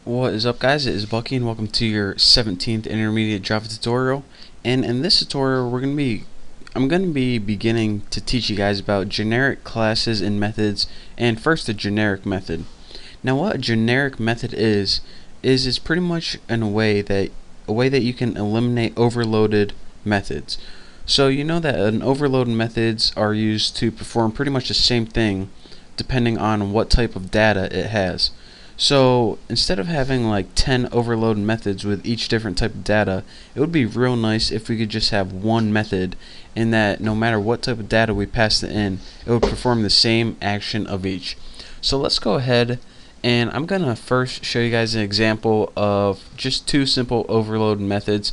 What is up, guys? It is Bucky and welcome to your 17th intermediate Java tutorial. And in this tutorial I'm going to be beginning to teach you guys about generic classes and methods, and first a generic method. Now what a generic method is it's pretty much a way that you can eliminate overloaded methods. So you know that an overloaded methods are used to perform pretty much the same thing depending on what type of data it has. So instead of having like 10 overload methods with each different type of data, it would be real nice if we could just have one method, in that no matter what type of data we pass it in, it would perform the same action of each. So let's go ahead, and I'm gonna first show you guys an example of just two simple overload methods,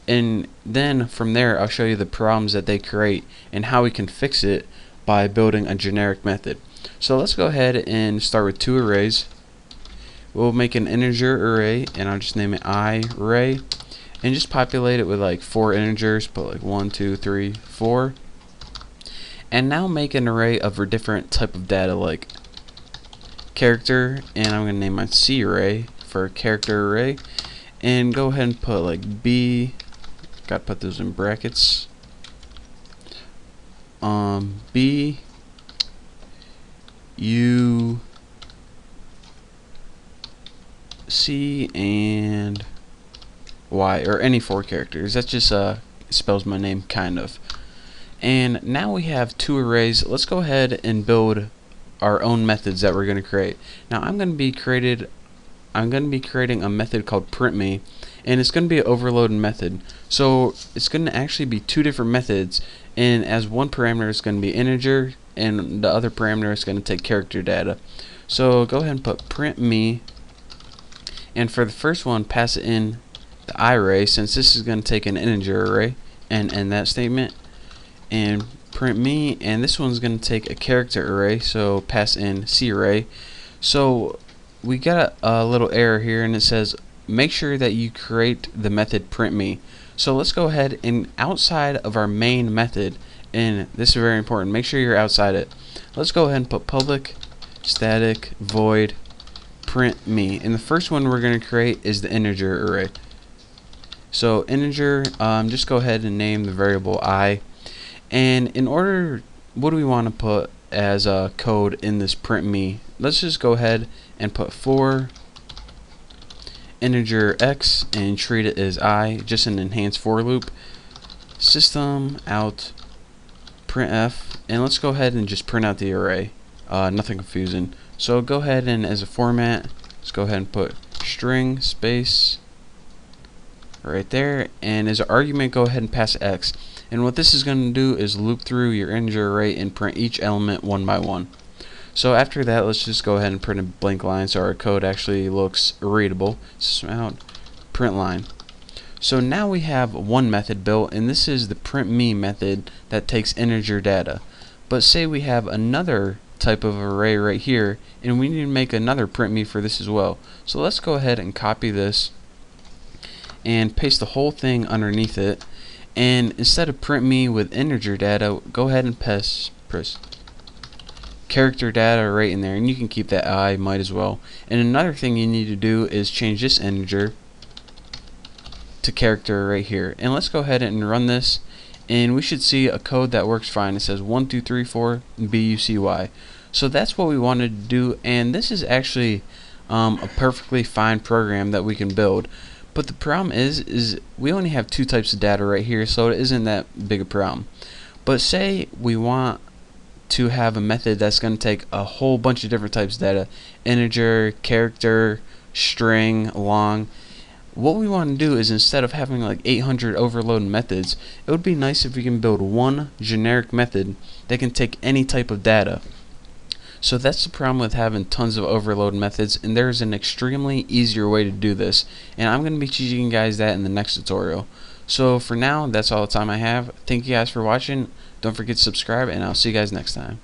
and then from there I'll show you the problems that they create and how we can fix it by building a generic method. So let's go ahead and start with two arrays. We'll make an integer array, and I'll just name it I array, and just populate it with like 4 integers, put like 1, 2, 3, 4, and now make an array of a different type of data like character, and I'm going to name my C array for character array, and go ahead and put like B, gotta put those in brackets, B, U, C, and Y, or any 4 characters. That just spells my name, kind of. And now we have two arrays. Let's go ahead and build our own methods that we're going to create. Now I'm going to be creating a method called printMe, and it's going to be an overloaded method. So it's going to actually be two different methods, and as one parameter is going to be integer, and the other parameter is going to take character data. So go ahead and put printMe, and for the first one, pass it in the I array, since this is going to take an integer array, and end that statement, and print me, and this one's going to take a character array, so pass in C array. So we got a little error here, and it says make sure that you create the method print me. So let's go ahead and outside of our main method, and this is very important, make sure you're outside it. Let's go ahead and put public static void print me, and the first one we're going to create is the integer array. So integer, just go ahead and name the variable I, and in order, what do we want to put as a code in this print me? Let's just go ahead and put for integer x and treat it as I, just an enhanced for loop, system out printf, and let's go ahead and just print out the array, nothing confusing. So go ahead and as a format, let's go ahead and put string space right there, and as an argument go ahead and pass x. And what this is going to do is loop through your integer array and print each element one by one. So after that, let's just go ahead and print a blank line so our code actually looks readable. System out print line. So now we have one method built, and this is the print me method that takes integer data. But say we have another type of array right here, and we need to make another print me for this as well. So let's go ahead and copy this and paste the whole thing underneath it, and instead of print me with integer data, go ahead and press character data right in there, and you can keep that I, might as well. And another thing you need to do is change this integer to character right here, and let's go ahead and run this, and we should see a code that works fine. It says 1 2 3 4 BUCY. So that's what we wanted to do, and this is actually a perfectly fine program that we can build. But the problem is we only have two types of data right here, so it isn't that big a problem. But say we want to have a method that's going to take a whole bunch of different types of data, integer, character, string, long. What we want to do is, instead of having like 800 overload methods, it would be nice if we can build one generic method that can take any type of data. So that's the problem with having tons of overload methods, and there's an extremely easier way to do this, and I'm going to be teaching you guys that in the next tutorial. So for now, that's all the time I have. Thank you guys for watching. Don't forget to subscribe, and I'll see you guys next time.